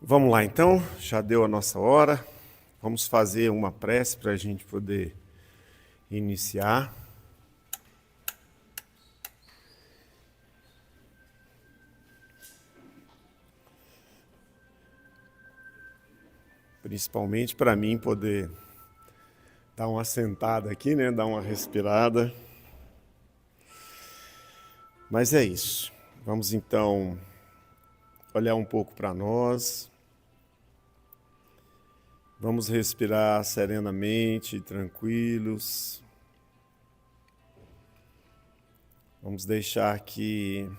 Vamos lá então, já deu a nossa hora. Vamos fazer uma prece para a gente poder iniciar. Principalmente para mim poder dar uma sentada aqui, né? Dar uma respirada. Mas é isso. Vamos então olhar um pouco para nós. Vamos respirar serenamente, tranquilos. Vamos deixar que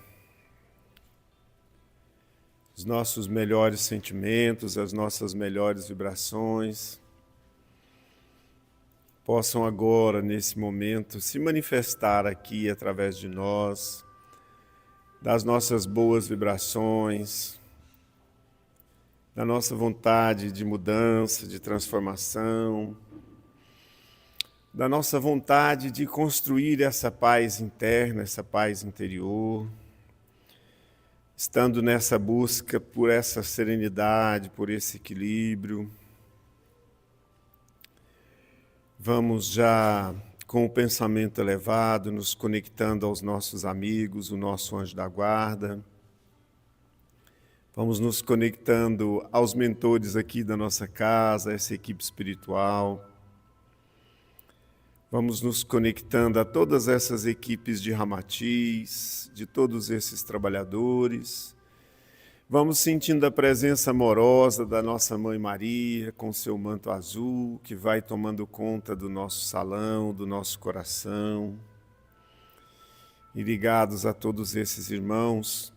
os nossos melhores sentimentos, as nossas melhores vibrações possam agora, nesse momento, se manifestar aqui através de nós, das nossas boas vibrações, da nossa vontade de mudança, de transformação, da nossa vontade de construir essa paz interna, essa paz interior, estando nessa busca por essa serenidade, por esse equilíbrio. Vamos já, com o pensamento elevado, nos conectando aos nossos amigos, o nosso anjo da guarda. Vamos nos conectando aos mentores aqui da nossa casa, essa equipe espiritual. Vamos nos conectando a todas essas equipes de Ramatiz, de todos esses trabalhadores. Vamos sentindo a presença amorosa da nossa Mãe Maria, com seu manto azul, que vai tomando conta do nosso salão, do nosso coração. E ligados a todos esses irmãos,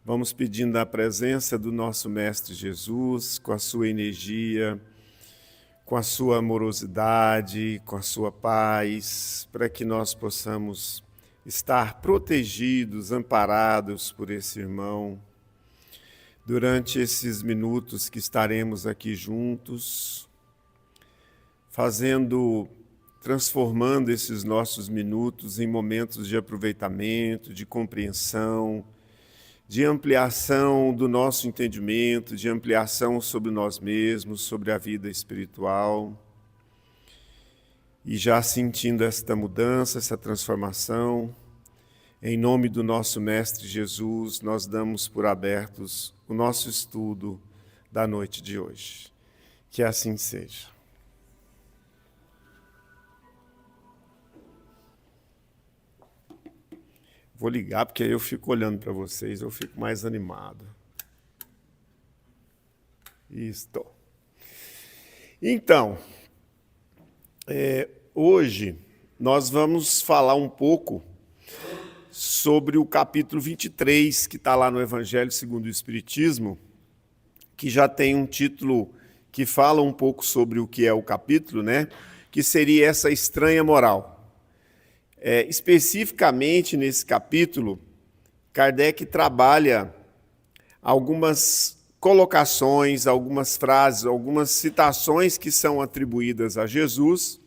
vamos pedindo a presença do nosso Mestre Jesus, com a sua energia, com a sua amorosidade, com a sua paz, para que nós possamos estar protegidos, amparados por esse irmão, durante esses minutos que estaremos aqui juntos, transformando esses nossos minutos em momentos de aproveitamento, de compreensão, de ampliação do nosso entendimento, de ampliação sobre nós mesmos, sobre a vida espiritual. E já sentindo esta mudança, essa transformação, em nome do nosso Mestre Jesus, nós damos por abertos o nosso estudo da noite de hoje. Que assim seja. Vou ligar, porque aí eu fico olhando para vocês, eu fico mais animado. Isto. Então, hoje nós vamos falar um pouco sobre o capítulo 23, que está lá no Evangelho segundo o Espiritismo, que já tem um título que fala um pouco sobre o que é o capítulo, né? Que seria essa estranha moral. Especificamente nesse capítulo, Kardec trabalha algumas colocações, algumas frases, algumas citações que são atribuídas a Jesus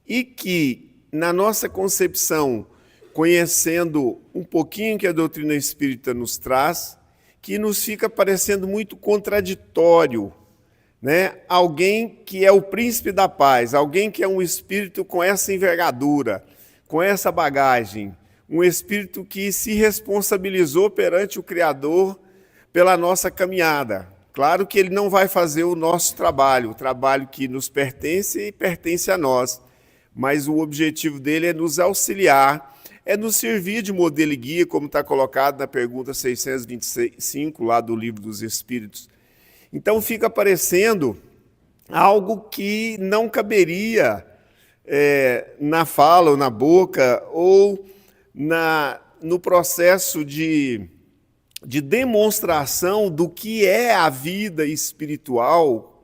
e que, na nossa concepção, conhecendo um pouquinho que a doutrina espírita nos traz, que nos fica parecendo muito contraditório, né? Alguém que é o príncipe da paz, alguém que é um espírito com essa envergadura, com essa bagagem, um espírito que se responsabilizou perante o Criador pela nossa caminhada. Claro que ele não vai fazer o nosso trabalho, o trabalho que nos pertence e pertence a nós, mas o objetivo dele é nos auxiliar, é nos servir de modelo e guia, como está colocado na pergunta 625, lá do Livro dos Espíritos. Então fica parecendo algo que não caberia na fala ou na boca, ou no processo de demonstração do que é a vida espiritual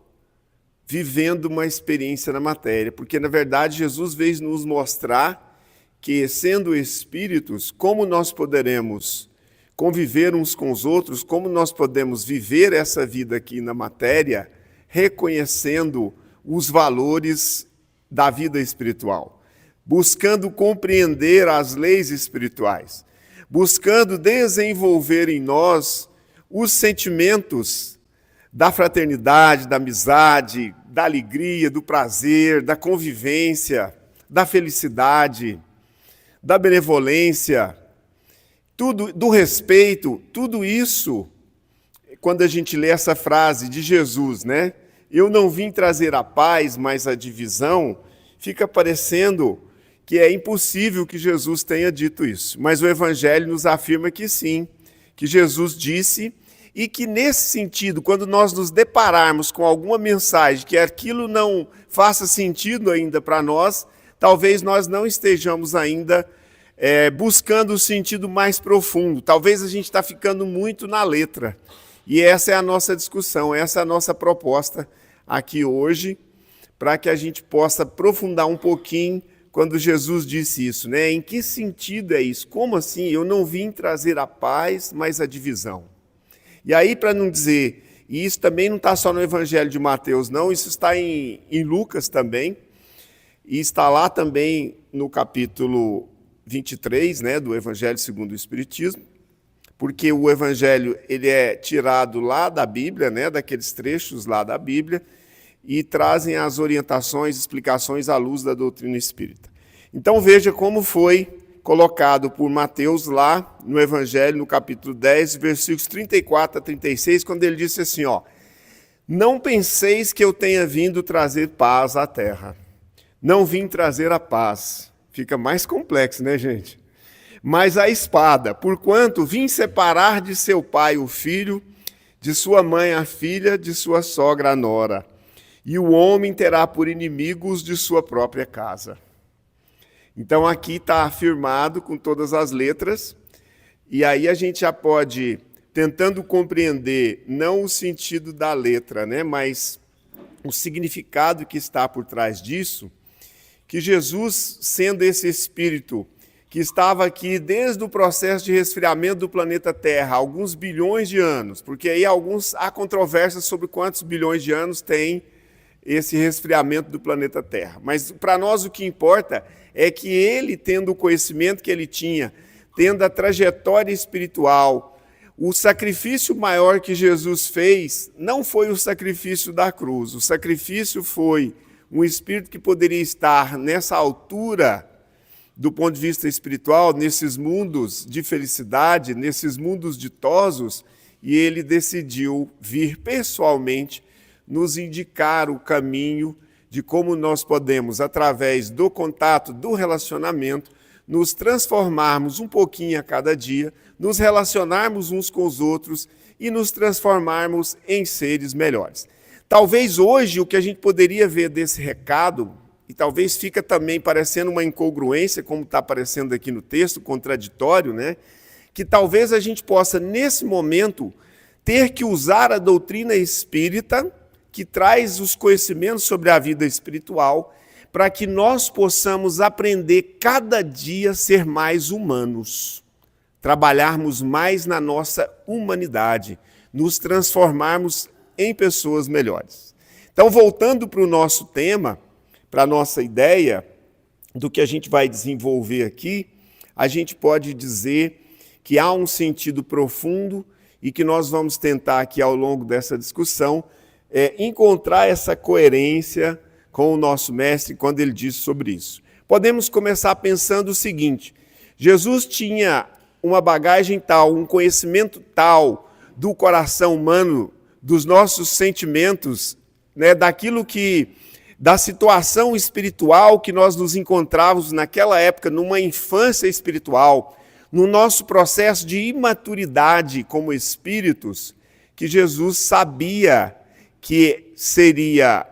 vivendo uma experiência na matéria. Porque, na verdade, Jesus veio nos mostrar que, sendo espíritos, como nós poderemos conviver uns com os outros, como nós podemos viver essa vida aqui na matéria, reconhecendo os valores da vida espiritual, buscando compreender as leis espirituais, buscando desenvolver em nós os sentimentos da fraternidade, da amizade, da alegria, do prazer, da convivência, da felicidade, da benevolência, tudo, do respeito, tudo isso, quando a gente lê essa frase de Jesus, né? Eu não vim trazer a paz, mas a divisão, fica parecendo que é impossível que Jesus tenha dito isso. Mas o Evangelho nos afirma que sim, que Jesus disse, e que nesse sentido, quando nós nos depararmos com alguma mensagem que aquilo não faça sentido ainda para nós, talvez nós não estejamos ainda buscando o sentido mais profundo. Talvez a gente está ficando muito na letra. E essa é a nossa discussão, essa é a nossa proposta aqui hoje, para que a gente possa aprofundar um pouquinho quando Jesus disse isso, né? Em que sentido é isso? Como assim? Eu não vim trazer a paz, mas a divisão. E aí, para não dizer, e isso também não está só no Evangelho de Mateus, não, isso está em Lucas também, e está lá também no capítulo 23, né, do Evangelho segundo o Espiritismo, porque o Evangelho ele é tirado lá da Bíblia, né, daqueles trechos lá da Bíblia, e trazem as orientações, explicações à luz da doutrina espírita. Então veja como foi colocado por Mateus lá no Evangelho, no capítulo 10, versículos 34 a 36, quando ele disse assim, não penseis que eu tenha vindo trazer paz à terra. Não vim trazer a paz. Fica mais complexo, né, gente? Mas a espada, porquanto vim separar de seu pai o filho, de sua mãe a filha, de sua sogra a nora. E o homem terá por inimigos de sua própria casa. Então aqui está afirmado com todas as letras, e aí a gente já pode, tentando compreender não o sentido da letra, né, mas o significado que está por trás disso, que Jesus, sendo esse Espírito que estava aqui desde o processo de resfriamento do planeta Terra, alguns bilhões de anos, porque aí há controvérsias sobre quantos bilhões de anos tem esse resfriamento do planeta Terra. Mas para nós o que importa é que ele, tendo o conhecimento que ele tinha, tendo a trajetória espiritual, o sacrifício maior que Jesus fez não foi o sacrifício da cruz, o sacrifício foi um espírito que poderia estar nessa altura do ponto de vista espiritual, nesses mundos de felicidade, nesses mundos ditosos, e ele decidiu vir pessoalmente nos indicar o caminho de como nós podemos, através do contato, do relacionamento, nos transformarmos um pouquinho a cada dia, nos relacionarmos uns com os outros e nos transformarmos em seres melhores. Talvez hoje o que a gente poderia ver desse recado, e talvez fica também parecendo uma incongruência, como está aparecendo aqui no texto, contraditório, né? Que talvez a gente possa, nesse momento, ter que usar a doutrina espírita, que traz os conhecimentos sobre a vida espiritual, para que nós possamos aprender cada dia a ser mais humanos, trabalharmos mais na nossa humanidade, nos transformarmos em pessoas melhores. Então, voltando para o nosso tema, para a nossa ideia do que a gente vai desenvolver aqui, a gente pode dizer que há um sentido profundo e que nós vamos tentar aqui ao longo dessa discussão encontrar essa coerência com o nosso mestre quando ele diz sobre isso. Podemos começar pensando o seguinte: Jesus tinha uma bagagem tal, um conhecimento tal do coração humano, dos nossos sentimentos, né, da situação espiritual que nós nos encontrávamos naquela época, numa infância espiritual, no nosso processo de imaturidade como espíritos, que Jesus sabia que seria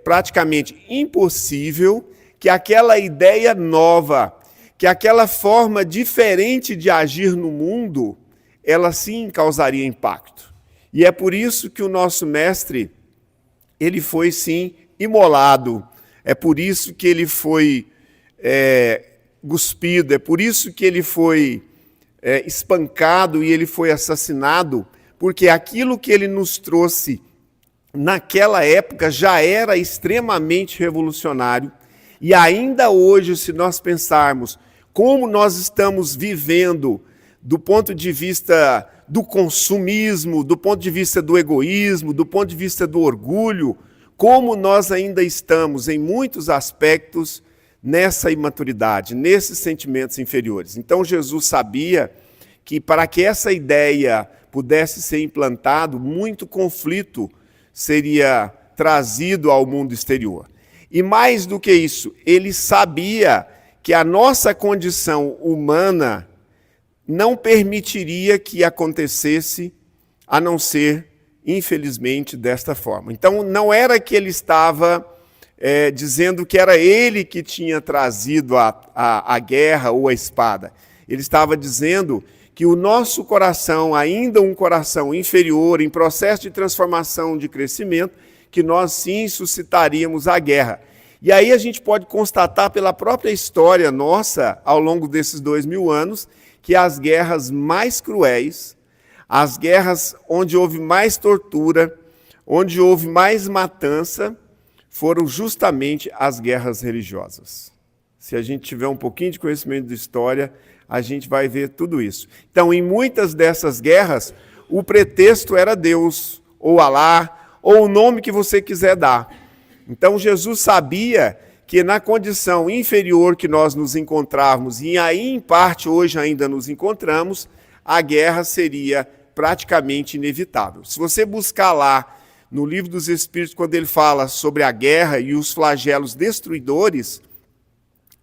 praticamente impossível que aquela ideia nova, que aquela forma diferente de agir no mundo, ela sim causaria impacto. E é por isso que o nosso mestre, ele foi sim imolado, é por isso que ele foi cuspido, é por isso que ele foi espancado e ele foi assassinado, porque aquilo que ele nos trouxe naquela época já era extremamente revolucionário, e ainda hoje, se nós pensarmos como nós estamos vivendo do ponto de vista do consumismo, do ponto de vista do egoísmo, do ponto de vista do orgulho, como nós ainda estamos, em muitos aspectos, nessa imaturidade, nesses sentimentos inferiores. Então, Jesus sabia que para que essa ideia pudesse ser implantado, muito conflito seria trazido ao mundo exterior. E mais do que isso, ele sabia que a nossa condição humana não permitiria que acontecesse, a não ser, infelizmente, desta forma. Então, não era que ele estava dizendo que era ele que tinha trazido a guerra ou a espada. Ele estava dizendo que o nosso coração, ainda um coração inferior, em processo de transformação, de crescimento, que nós sim suscitaríamos a guerra. E aí a gente pode constatar pela própria história nossa, ao longo desses 2000 anos, que as guerras mais cruéis, as guerras onde houve mais tortura, onde houve mais matança, foram justamente as guerras religiosas. Se a gente tiver um pouquinho de conhecimento de história, a gente vai ver tudo isso. Então, em muitas dessas guerras, o pretexto era Deus, ou Alá, ou o nome que você quiser dar. Então, Jesus sabia que na condição inferior que nós nos encontrávamos, e aí em parte hoje ainda nos encontramos, a guerra seria praticamente inevitável. Se você buscar lá no Livro dos Espíritos, quando ele fala sobre a guerra e os flagelos destruidores,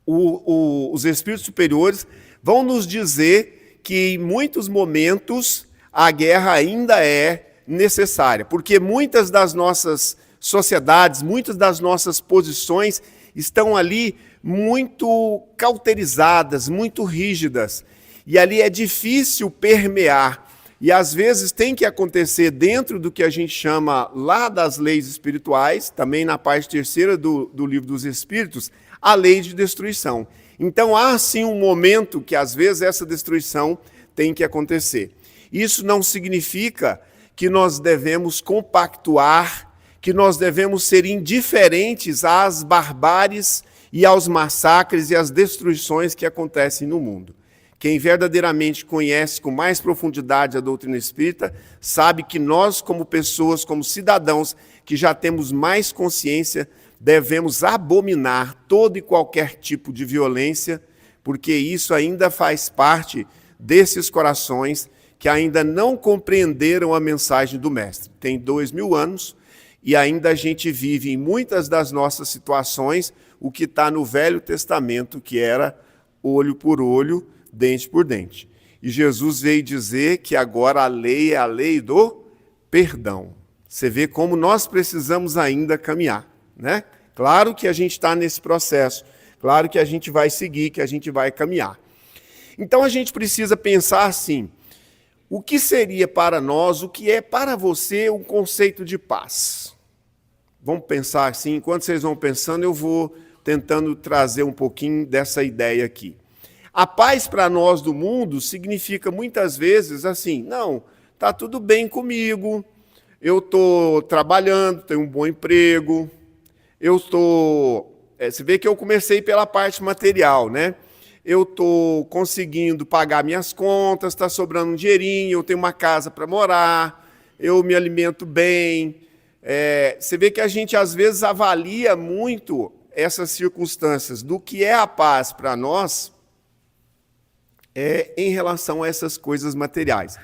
os espíritos superiores vão nos dizer que em muitos momentos a guerra ainda é necessária, porque muitas das nossas sociedades, muitas das nossas posições estão ali muito cauterizadas, muito rígidas, e ali é difícil permear. E às vezes tem que acontecer dentro do que a gente chama lá das leis espirituais, também na parte terceira do Livro dos Espíritos, a lei de destruição. Então há sim um momento que às vezes essa destruição tem que acontecer. Isso não significa que nós devemos compactuar, que nós devemos ser indiferentes às barbáries e aos massacres e às destruições que acontecem no mundo. Quem verdadeiramente conhece com mais profundidade a doutrina espírita, sabe que nós, como pessoas, como cidadãos, que já temos mais consciência, devemos abominar todo e qualquer tipo de violência, porque isso ainda faz parte desses corações que ainda não compreenderam a mensagem do Mestre. Tem 2000 anos e ainda a gente vive em muitas das nossas situações o que está no Velho Testamento, que era olho por olho, dente por dente. E Jesus veio dizer que agora a lei é a lei do perdão. Você vê como nós precisamos ainda caminhar, né? Claro que a gente está nesse processo, claro que a gente vai seguir, que a gente vai caminhar. Então a gente precisa pensar assim, o que seria para nós, o que é para você um conceito de paz? Vamos pensar assim, enquanto vocês vão pensando, eu vou tentando trazer um pouquinho dessa ideia aqui. A paz para nós do mundo significa muitas vezes assim, não, está tudo bem comigo, eu estou trabalhando, tenho um bom emprego, eu estou... você vê que eu comecei pela parte material, né? Eu estou conseguindo pagar minhas contas, está sobrando um dinheirinho, eu tenho uma casa para morar, eu me alimento bem. Você vê que a gente às vezes avalia muito essas circunstâncias do que é a paz para nós, em relação a essas coisas materiais.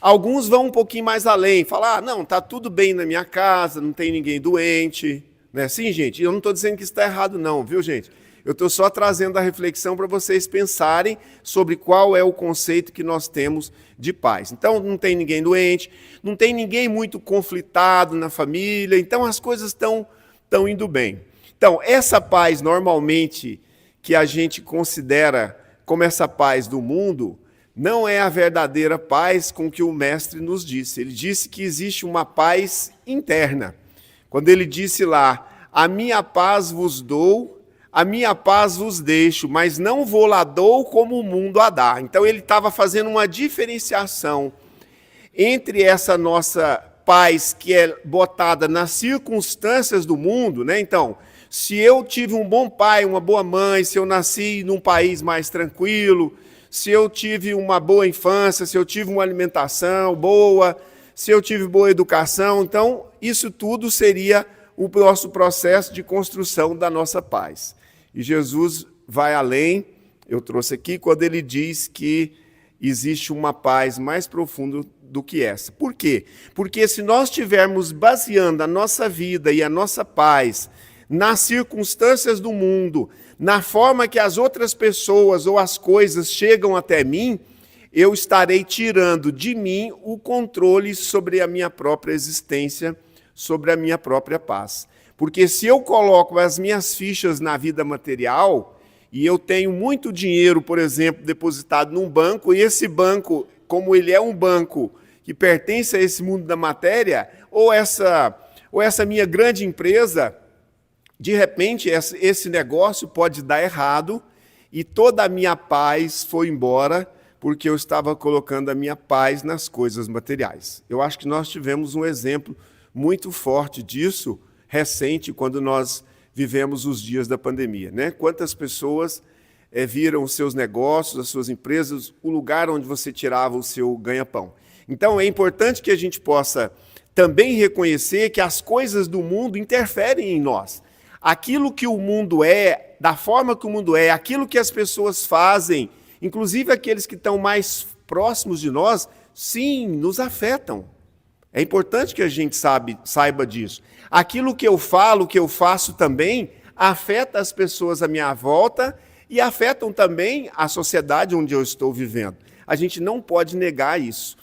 Alguns vão um pouquinho mais além, falar, não, está tudo bem na minha casa, não tem ninguém doente. Né? Sim, gente, eu não estou dizendo que isso está errado não, viu, gente? Eu estou só trazendo a reflexão para vocês pensarem sobre qual é o conceito que nós temos de paz. Então, não tem ninguém doente, não tem ninguém muito conflitado na família, então as coisas estão indo bem. Então, essa paz, normalmente, que a gente considera como essa paz do mundo, não é a verdadeira paz com que o Mestre nos disse. Ele disse que existe uma paz interna. Quando ele disse lá, a minha paz vos dou, a minha paz vos deixo, mas não vou lá dou como o mundo a dá. Então ele estava fazendo uma diferenciação entre essa nossa paz que é botada nas circunstâncias do mundo, né? Então, se eu tive um bom pai, uma boa mãe, se eu nasci num país mais tranquilo, se eu tive uma boa infância, se eu tive uma alimentação boa, se eu tive boa educação. Então, isso tudo seria o nosso processo de construção da nossa paz. E Jesus vai além, eu trouxe aqui, quando ele diz que existe uma paz mais profunda do que essa. Por quê? Porque se nós estivermos baseando a nossa vida e a nossa paz nas circunstâncias do mundo, na forma que as outras pessoas ou as coisas chegam até mim, eu estarei tirando de mim o controle sobre a minha própria existência, sobre a minha própria paz. Porque se eu coloco as minhas fichas na vida material, e eu tenho muito dinheiro, por exemplo, depositado num banco, e esse banco, como ele é um banco que pertence a esse mundo da matéria, ou essa minha grande empresa, de repente esse negócio pode dar errado, e toda a minha paz foi embora, porque eu estava colocando a minha paz nas coisas materiais. Eu acho que nós tivemos um exemplo muito forte disso, recente, quando nós vivemos os dias da pandemia, né? Quantas pessoas viram os seus negócios, as suas empresas, o lugar onde você tirava o seu ganha-pão. Então, é importante que a gente possa também reconhecer que as coisas do mundo interferem em nós. Aquilo que o mundo é, da forma que o mundo é, aquilo que as pessoas fazem, inclusive aqueles que estão mais próximos de nós, sim, nos afetam. É importante que a gente saiba disso. Aquilo que eu falo, que eu faço também, afeta as pessoas à minha volta e afetam também a sociedade onde eu estou vivendo. A gente não pode negar isso.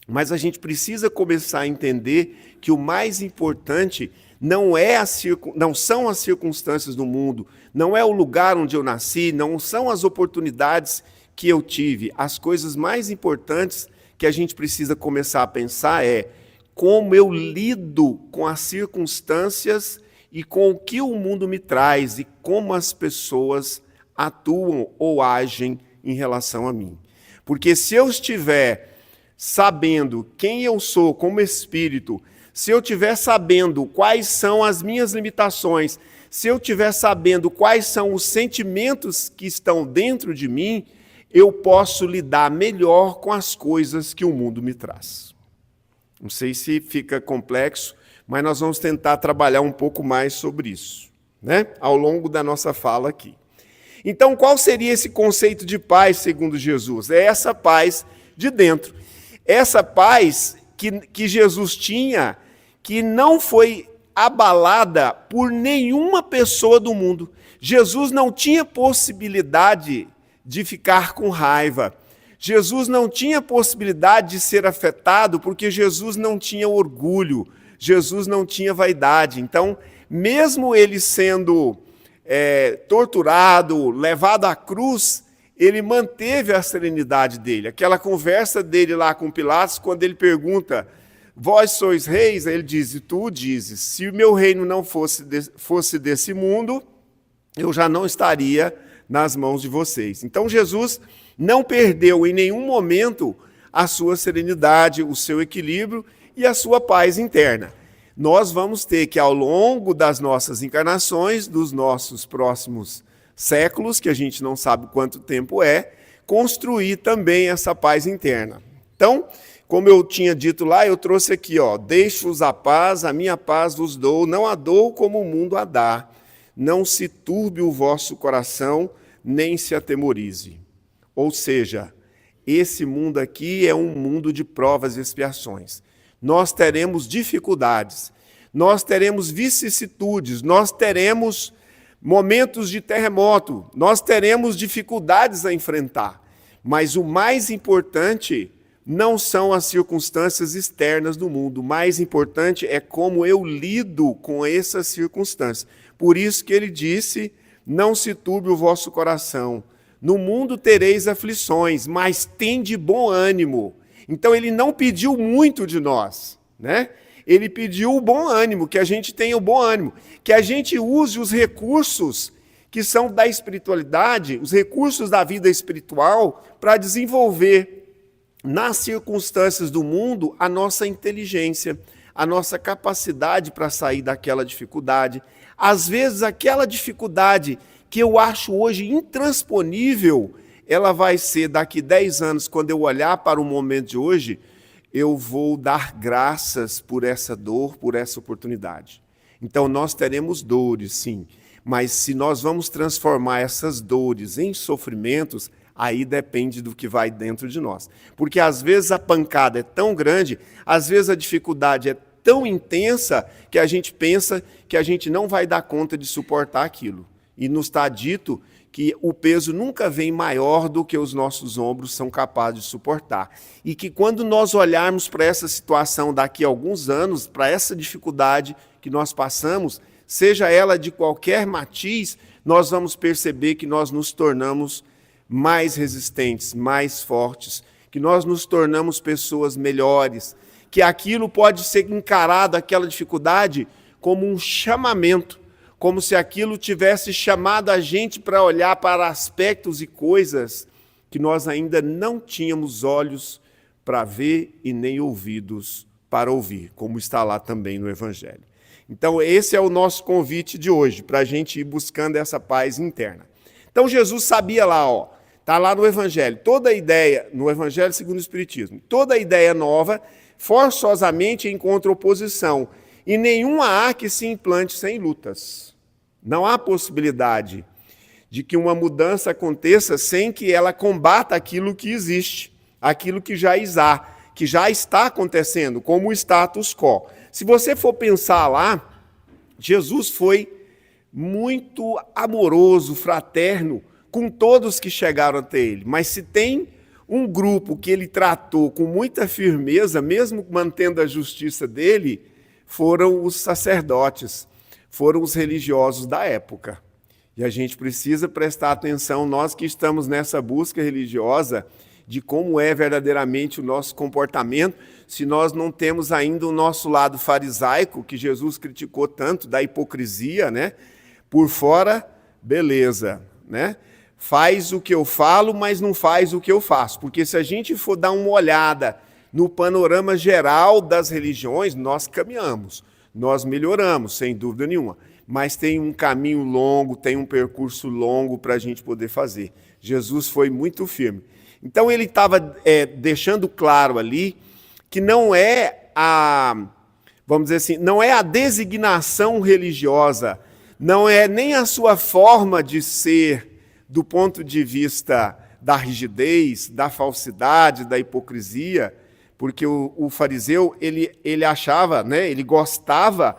Mas a gente precisa começar a entender que o mais importante não são as circunstâncias do mundo, não é o lugar onde eu nasci, não são as oportunidades que eu tive. As coisas mais importantes que a gente precisa começar a pensar é como eu lido com as circunstâncias e com o que o mundo me traz e como as pessoas atuam ou agem em relação a mim. Porque se eu estiver sabendo quem eu sou como espírito, se eu estiver sabendo quais são as minhas limitações, se eu estiver sabendo quais são os sentimentos que estão dentro de mim, eu posso lidar melhor com as coisas que o mundo me traz. Não sei se fica complexo, mas nós vamos tentar trabalhar um pouco mais sobre isso, né? Ao longo da nossa fala aqui. Então, qual seria esse conceito de paz, segundo Jesus? É essa paz de dentro. Essa paz que Jesus tinha, que não foi abalada por nenhuma pessoa do mundo. Jesus não tinha possibilidade de ficar com raiva. Jesus não tinha possibilidade de ser afetado, porque Jesus não tinha orgulho, Jesus não tinha vaidade. Então, mesmo ele sendo torturado, levado à cruz, ele manteve a serenidade dele. Aquela conversa dele lá com Pilatos, quando ele pergunta, vós sois reis? Aí ele diz, e tu dizes, se o meu reino não fosse desse mundo, eu já não estaria nas mãos de vocês. Então Jesus não perdeu em nenhum momento a sua serenidade, o seu equilíbrio e a sua paz interna. Nós vamos ter que, ao longo das nossas encarnações, dos nossos próximos séculos, que a gente não sabe quanto tempo é, construir também essa paz interna. Então, como eu tinha dito lá, eu trouxe aqui, deixo-vos a paz, a minha paz vos dou, não a dou como o mundo a dá. Não se turbe o vosso coração, nem se atemorize. Ou seja, esse mundo aqui é um mundo de provas e expiações. Nós teremos dificuldades, nós teremos vicissitudes, nós teremos momentos de terremoto, nós teremos dificuldades a enfrentar. Mas o mais importante não são as circunstâncias externas do mundo. O mais importante é como eu lido com essas circunstâncias. Por isso que ele disse, não se turbe o vosso coração. No mundo tereis aflições, mas tende bom ânimo. Então ele não pediu muito de nós, né? Ele pediu o bom ânimo, que a gente tenha o bom ânimo, que a gente use os recursos que são da espiritualidade, os recursos da vida espiritual, para desenvolver nas circunstâncias do mundo a nossa inteligência, a nossa capacidade para sair daquela dificuldade. Às vezes, aquela dificuldade que eu acho hoje intransponível, ela vai ser daqui 10 anos, quando eu olhar para o momento de hoje, eu vou dar graças por essa dor, por essa oportunidade. Então nós teremos dores, sim, mas se nós vamos transformar essas dores em sofrimentos, aí depende do que vai dentro de nós. Porque às vezes a pancada é tão grande, às vezes a dificuldade é tão intensa, que a gente pensa que a gente não vai dar conta de suportar aquilo. E nos está dito que o peso nunca vem maior do que os nossos ombros são capazes de suportar. E que quando nós olharmos para essa situação daqui a alguns anos, para essa dificuldade que nós passamos, seja ela de qualquer matiz, nós vamos perceber que nós nos tornamos mais resistentes, mais fortes, que nós nos tornamos pessoas melhores, que aquilo pode ser encarado, aquela dificuldade, como um chamamento, como se aquilo tivesse chamado a gente para olhar para aspectos e coisas que nós ainda não tínhamos olhos para ver e nem ouvidos para ouvir, como está lá também no Evangelho. Então, esse é o nosso convite de hoje, para a gente ir buscando essa paz interna. Então, Jesus sabia lá, está lá no Evangelho, toda a ideia, no Evangelho segundo o Espiritismo, toda a ideia nova, forçosamente encontra oposição, e nenhuma há que se implante sem lutas. Não há possibilidade de que uma mudança aconteça sem que ela combata aquilo que existe, aquilo que já está acontecendo, como o status quo. Se você for pensar lá, Jesus foi muito amoroso, fraterno, com todos que chegaram até ele. Mas se tem um grupo que ele tratou com muita firmeza, mesmo mantendo a justiça dele, foram os sacerdotes, foram os religiosos da época. E a gente precisa prestar atenção, nós que estamos nessa busca religiosa, de como é verdadeiramente o nosso comportamento, se nós não temos ainda o nosso lado farisaico, que Jesus criticou tanto, da hipocrisia, né? Por fora, beleza, né? Faz o que eu falo, mas não faz o que eu faço. Porque se a gente for dar uma olhada no panorama geral das religiões, nós caminhamos, nós melhoramos, sem dúvida nenhuma. Mas tem um caminho longo, tem um percurso longo para a gente poder fazer. Jesus foi muito firme. Então ele estava deixando claro ali que não é vamos dizer assim, não é a designação religiosa, não é nem a sua forma de ser do ponto de vista da rigidez, da falsidade, da hipocrisia, porque o fariseu, ele achava, né, ele gostava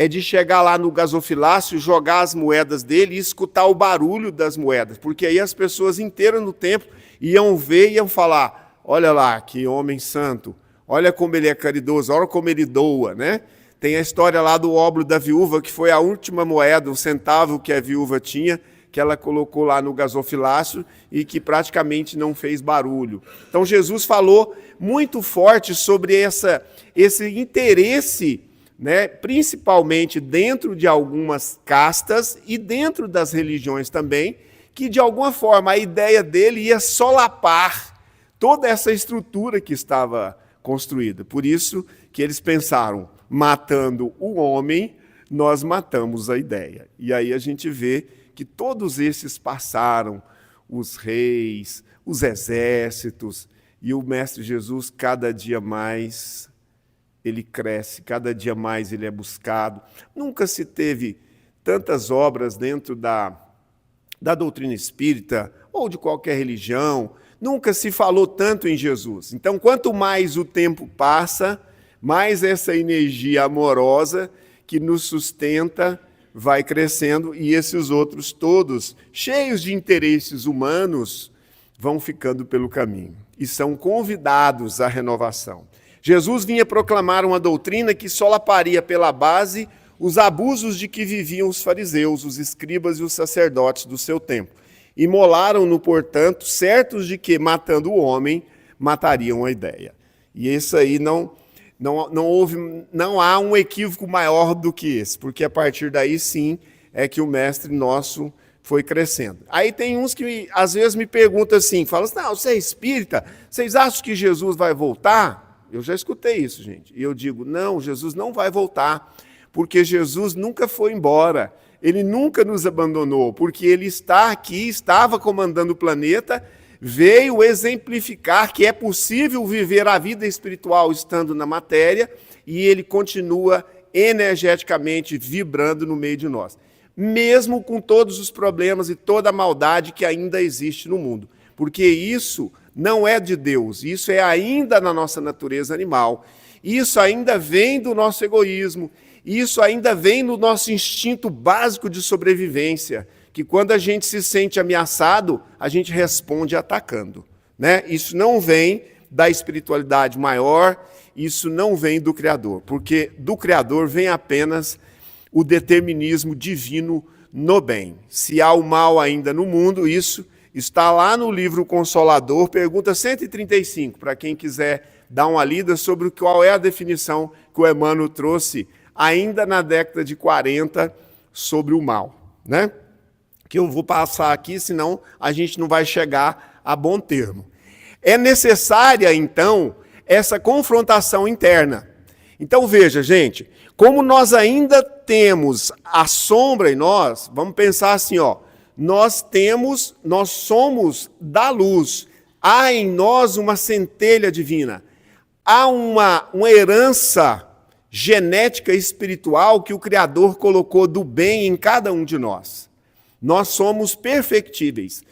de chegar lá no gasofilácio, jogar as moedas dele e escutar o barulho das moedas, porque aí as pessoas inteiras no templo iam ver e iam falar, olha lá, que homem santo, olha como ele é caridoso, olha como ele doa, né? Tem a história lá do óbolo da viúva, que foi a última moeda, um centavo que a viúva tinha, que ela colocou lá no gasofilácio e que praticamente não fez barulho. Então Jesus falou muito forte sobre esse interesse, né, principalmente dentro de algumas castas e dentro das religiões também, que de alguma forma a ideia dele ia solapar toda essa estrutura que estava construída. Por isso que eles pensaram, matando o homem, nós matamos a ideia. E aí a gente vê que todos esses passaram, os reis, os exércitos, e o Mestre Jesus, cada dia mais, ele cresce, cada dia mais ele é buscado. Nunca se teve tantas obras dentro da doutrina espírita, ou de qualquer religião, nunca se falou tanto em Jesus. Então, quanto mais o tempo passa, mais essa energia amorosa que nos sustenta vai crescendo, e esses outros todos, cheios de interesses humanos, vão ficando pelo caminho e são convidados à renovação. Jesus vinha proclamar uma doutrina que solaparia pela base os abusos de que viviam os fariseus, os escribas e os sacerdotes do seu tempo. Imolaram-no, portanto, certos de que, matando o homem, matariam a ideia. E isso aí não há um equívoco maior do que esse, porque a partir daí sim é que o mestre nosso foi crescendo. Aí tem uns que às vezes me perguntam assim, falam assim, não, você é espírita, vocês acham que Jesus vai voltar? Eu já escutei isso, gente. E eu digo, não, Jesus não vai voltar, porque Jesus nunca foi embora, ele nunca nos abandonou, porque ele está aqui, estava comandando o planeta, veio exemplificar que é possível viver a vida espiritual estando na matéria, e ele continua energeticamente vibrando no meio de nós, mesmo com todos os problemas e toda a maldade que ainda existe no mundo, porque isso não é de Deus, isso é ainda na nossa natureza animal, isso ainda vem do nosso egoísmo, isso ainda vem no nosso instinto básico de sobrevivência, que quando a gente se sente ameaçado, a gente responde atacando, né? Isso não vem da espiritualidade maior, isso não vem do Criador, porque do Criador vem apenas o determinismo divino no bem. Se há o mal ainda no mundo, isso está lá no livro Consolador, pergunta 135, para quem quiser dar uma lida sobre qual é a definição que o Emmanuel trouxe ainda na década de 40 sobre o mal, né? Que eu vou passar aqui, senão a gente não vai chegar a bom termo. É necessária, então, essa confrontação interna. Então, veja, gente, como nós ainda temos a sombra em nós, vamos pensar assim, ó, nós somos da luz, há em nós uma centelha divina, há uma herança genética espiritual que o Criador colocou do bem em cada um de nós. Nós somos perfectíveis.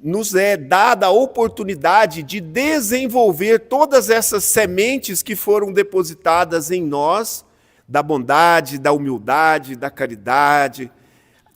Nos é dada a oportunidade de desenvolver todas essas sementes que foram depositadas em nós, da bondade, da humildade, da caridade,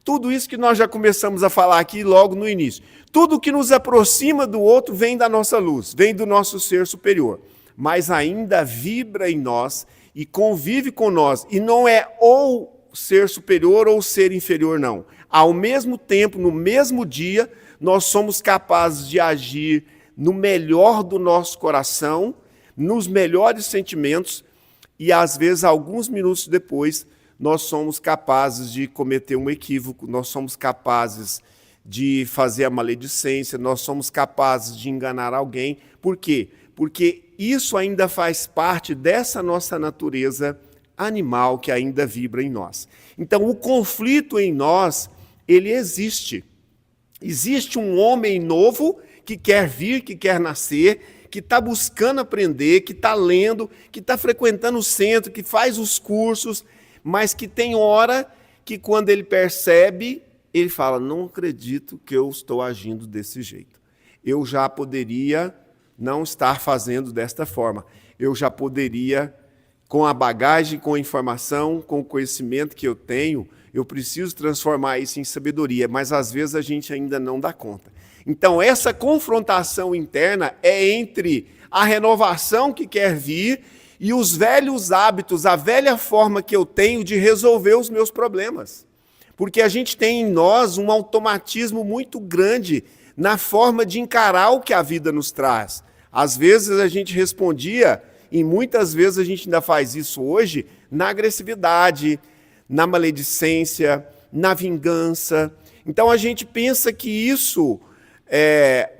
tudo isso que nós já começamos a falar aqui logo no início. Tudo que nos aproxima do outro vem da nossa luz, vem do nosso ser superior, mas ainda vibra em nós e convive com nós, e não é ou ser superior ou ser inferior, não. Ao mesmo tempo, no mesmo dia, nós somos capazes de agir no melhor do nosso coração, nos melhores sentimentos, e às vezes, alguns minutos depois, nós somos capazes de cometer um equívoco, nós somos capazes de fazer a maledicência, nós somos capazes de enganar alguém. Por quê? Porque isso ainda faz parte dessa nossa natureza animal que ainda vibra em nós. Então, o conflito em nós, ele existe. Existe um homem novo que quer vir, que quer nascer, que está buscando aprender, que está lendo, que está frequentando o centro, que faz os cursos, mas que tem hora que quando ele percebe, ele fala, não acredito que eu estou agindo desse jeito. Eu já poderia não estar fazendo desta forma. Eu já poderia, com a bagagem, com a informação, com o conhecimento que eu tenho, eu preciso transformar isso em sabedoria, mas às vezes a gente ainda não dá conta. Então, essa confrontação interna é entre a renovação que quer vir e os velhos hábitos, a velha forma que eu tenho de resolver os meus problemas. Porque a gente tem em nós um automatismo muito grande na forma de encarar o que a vida nos traz. Às vezes a gente respondia, e muitas vezes a gente ainda faz isso hoje, na agressividade, na maledicência, na vingança. Então a gente pensa que isso,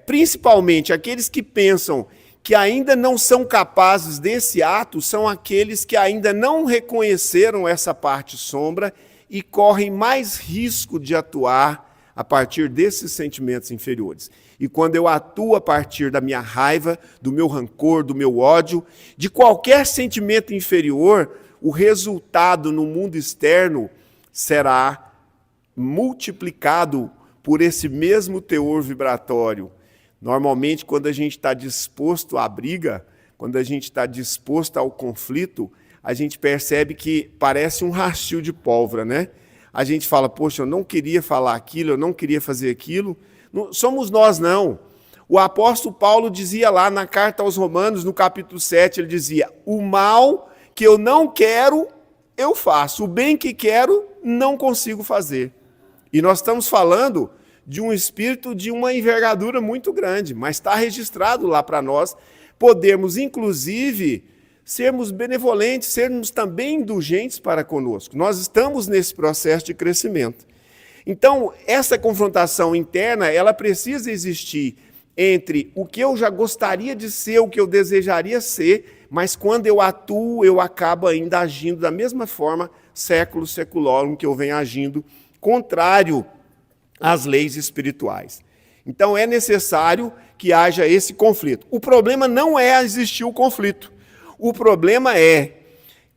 principalmente aqueles que pensam que ainda não são capazes desse ato, são aqueles que ainda não reconheceram essa parte sombra e correm mais risco de atuar a partir desses sentimentos inferiores. E quando eu atuo a partir da minha raiva, do meu rancor, do meu ódio, de qualquer sentimento inferior, o resultado no mundo externo será multiplicado por esse mesmo teor vibratório. Normalmente, quando a gente está disposto à briga, quando a gente está disposto ao conflito, a gente percebe que parece um rastil de pólvora, né? A gente fala, poxa, eu não queria falar aquilo, eu não queria fazer aquilo. Não, somos nós, não. O apóstolo Paulo dizia lá na carta aos Romanos, no capítulo 7, ele dizia, o mal que eu não quero, eu faço. O bem que quero, não consigo fazer. E nós estamos falando de um espírito de uma envergadura muito grande, mas está registrado lá para nós, podermos, inclusive, sermos benevolentes, sermos também indulgentes para conosco. Nós estamos nesse processo de crescimento. Então, essa confrontação interna, ela precisa existir entre o que eu já gostaria de ser, o que eu desejaria ser, mas quando eu atuo, eu acabo ainda agindo da mesma forma, século seculorum, que eu venho agindo, contrário às leis espirituais. Então é necessário que haja esse conflito. O problema não é existir o conflito. O problema é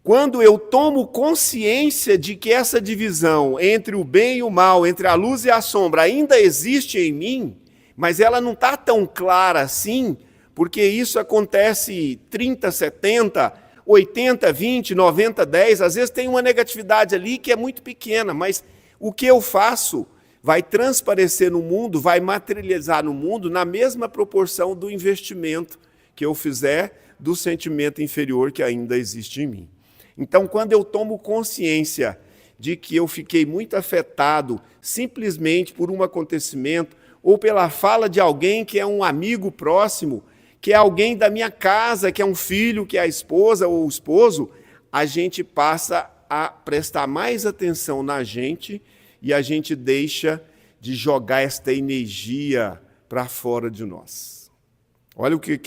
quando eu tomo consciência de que essa divisão entre o bem e o mal, entre a luz e a sombra, ainda existe em mim, mas ela não está tão clara assim, porque isso acontece 30, 70, 80, 20, 90, 10, às vezes tem uma negatividade ali que é muito pequena, mas o que eu faço vai transparecer no mundo, vai materializar no mundo na mesma proporção do investimento que eu fizer do sentimento inferior que ainda existe em mim. Então, quando eu tomo consciência de que eu fiquei muito afetado simplesmente por um acontecimento ou pela fala de alguém que é um amigo próximo, que é alguém da minha casa, que é um filho, que é a esposa ou o esposo, a gente passa a prestar mais atenção na gente e a gente deixa de jogar esta energia para fora de nós. Olha o que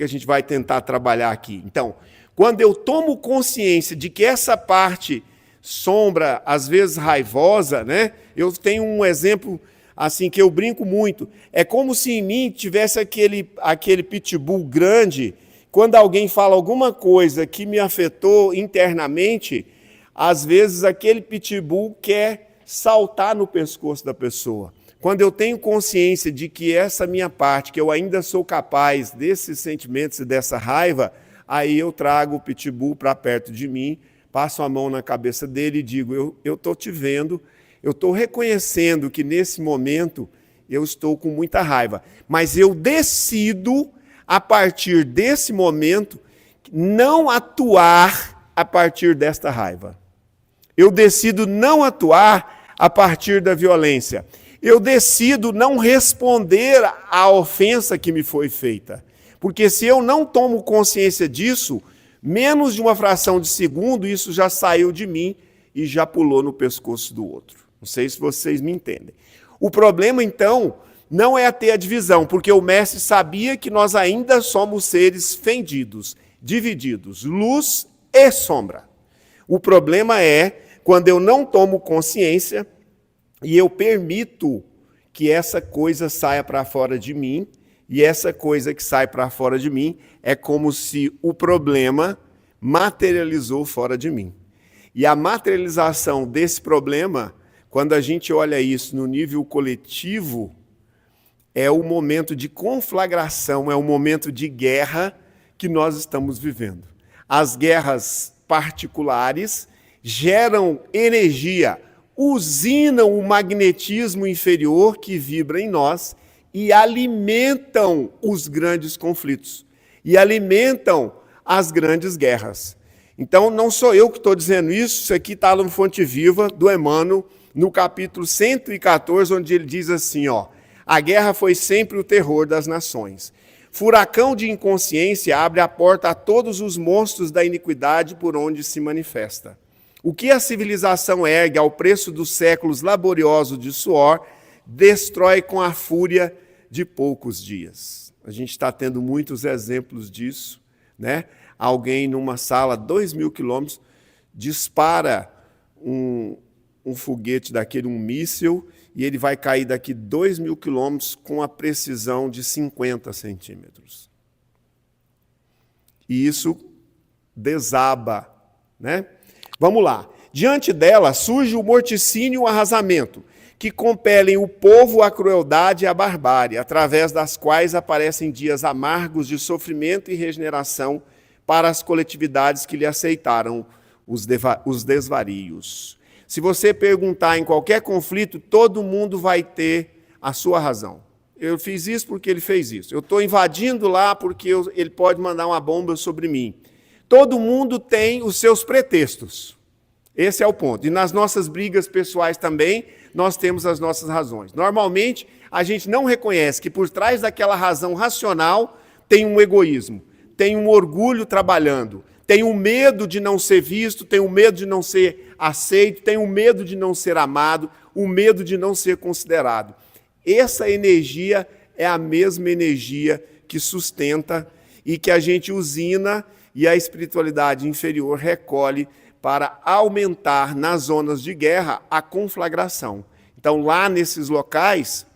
a gente vai tentar trabalhar aqui. Então, quando eu tomo consciência de que essa parte sombra, às vezes raivosa, né? Eu tenho um exemplo assim que eu brinco muito. É como se em mim tivesse aquele pitbull grande. Quando alguém fala alguma coisa que me afetou internamente, às vezes aquele pitbull quer saltar no pescoço da pessoa. Quando eu tenho consciência de que essa minha parte, que eu ainda sou capaz desses sentimentos e dessa raiva, aí eu trago o pitbull para perto de mim, passo a mão na cabeça dele e digo, eu estou te vendo, eu estou reconhecendo que nesse momento eu estou com muita raiva, mas eu decido, a partir desse momento, não atuar a partir desta raiva. Eu decido não atuar a partir da violência. Eu decido não responder à ofensa que me foi feita. Porque se eu não tomo consciência disso, menos de uma fração de segundo, isso já saiu de mim e já pulou no pescoço do outro. Não sei se vocês me entendem. O problema, então, não é ter a divisão, porque o mestre sabia que nós ainda somos seres fendidos, divididos, luz e sombra. O problema é quando eu não tomo consciência e eu permito que essa coisa saia para fora de mim, e essa coisa que sai para fora de mim é como se o problema materializou fora de mim. E a materialização desse problema, quando a gente olha isso no nível coletivo, é o momento de conflagração, é o momento de guerra que nós estamos vivendo. As guerras particulares geram energia, usinam o magnetismo inferior que vibra em nós e alimentam os grandes conflitos, e alimentam as grandes guerras. Então, não sou eu que estou dizendo isso aqui está no Fonte Viva, do Emmanuel, no capítulo 114, onde ele diz assim, a guerra foi sempre o terror das nações. Furacão de inconsciência abre a porta a todos os monstros da iniquidade por onde se manifesta. O que a civilização ergue ao preço dos séculos laboriosos de suor, destrói com a fúria de poucos dias. A gente está tendo muitos exemplos disso, né? Alguém numa sala, 2.000 quilômetros, dispara um foguete daquele, um míssil, e ele vai cair daqui 2.000 quilômetros com a precisão de 50 centímetros. E isso desaba, né? Vamos lá. Diante dela surge o morticínio e o arrasamento, que compelem o povo à crueldade e à barbárie, através das quais aparecem dias amargos de sofrimento e regeneração para as coletividades que lhe aceitaram os desvarios. Se você perguntar em qualquer conflito, todo mundo vai ter a sua razão. Eu fiz isso porque ele fez isso. Eu estou invadindo lá porque ele pode mandar uma bomba sobre mim. Todo mundo tem os seus pretextos. Esse é o ponto. E nas nossas brigas pessoais também, nós temos as nossas razões. Normalmente, a gente não reconhece que por trás daquela razão racional tem um egoísmo, tem um orgulho trabalhando, tem um medo de não ser visto, tem um medo de não ser aceito, tem um medo de não ser amado, um medo de não ser considerado. Essa energia é a mesma energia que sustenta e que a gente usina e a espiritualidade inferior recolhe para aumentar nas zonas de guerra a conflagração. Então, lá nesses locais,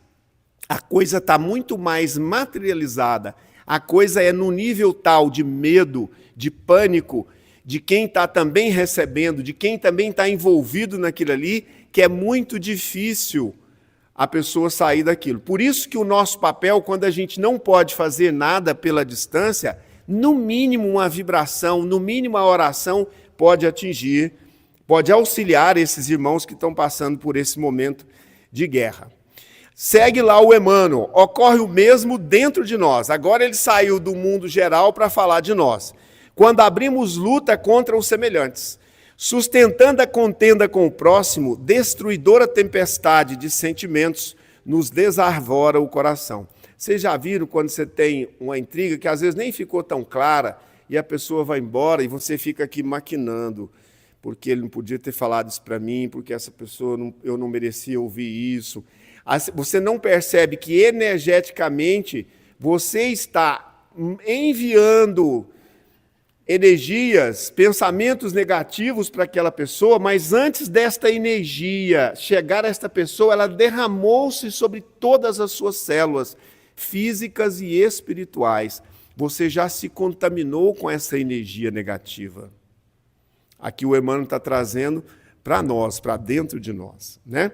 A coisa está muito mais materializada. A coisa é no nível tal de medo, de pânico, de quem está também recebendo, de quem também está envolvido naquilo ali, que é muito difícil a pessoa sair daquilo. Por isso que o nosso papel, quando a gente não pode fazer nada pela distância, no mínimo uma vibração, no mínimo a oração pode atingir, pode auxiliar esses irmãos que estão passando por esse momento de guerra. Segue lá o Emmanuel, ocorre o mesmo dentro de nós. Agora ele saiu do mundo geral para falar de nós. Quando abrimos luta contra os semelhantes, sustentando a contenda com o próximo, destruidora tempestade de sentimentos nos desarvora o coração. Vocês já viram quando você tem uma intriga que às vezes nem ficou tão clara e a pessoa vai embora e você fica aqui maquinando, porque ele não podia ter falado isso para mim, porque essa pessoa, eu não merecia ouvir isso. Você não percebe que energeticamente você está enviando energias, pensamentos negativos para aquela pessoa, mas antes desta energia chegar a esta pessoa, ela derramou-se sobre todas as suas células físicas e espirituais. Você já se contaminou com essa energia negativa. Aqui o Emmanuel está trazendo para nós, para dentro de nós, né?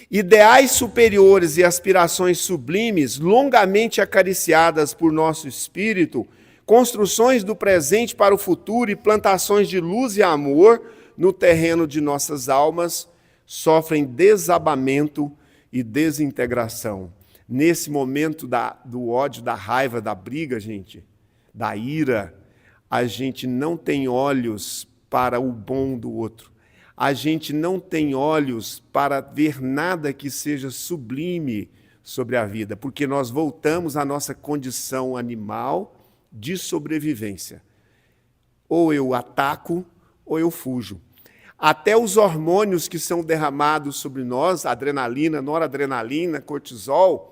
Ideais superiores e aspirações sublimes, longamente acariciadas por nosso espírito, construções do presente para o futuro e plantações de luz e amor no terreno de nossas almas, sofrem desabamento e desintegração. Nesse momento do ódio, da raiva, da briga, gente, da ira, a gente não tem olhos para o bom do outro. A gente não tem olhos para ver nada que seja sublime sobre a vida, porque nós voltamos à nossa condição animal de sobrevivência. Ou eu ataco, ou eu fujo. Até os hormônios que são derramados sobre nós, adrenalina, noradrenalina, cortisol,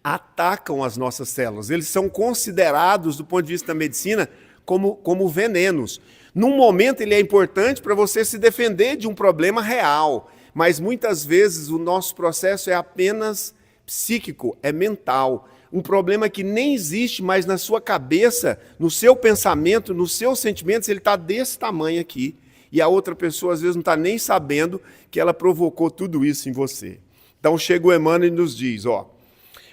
atacam as nossas células. Eles são considerados, do ponto de vista da medicina, como venenos. Num momento ele é importante para você se defender de um problema real, mas muitas vezes o nosso processo é apenas psíquico, é mental. Um problema que nem existe, mas na sua cabeça, no seu pensamento, nos seus sentimentos, ele está desse tamanho aqui. E a outra pessoa às vezes não está nem sabendo que ela provocou tudo isso em você. Então chega o Emmanuel e nos diz,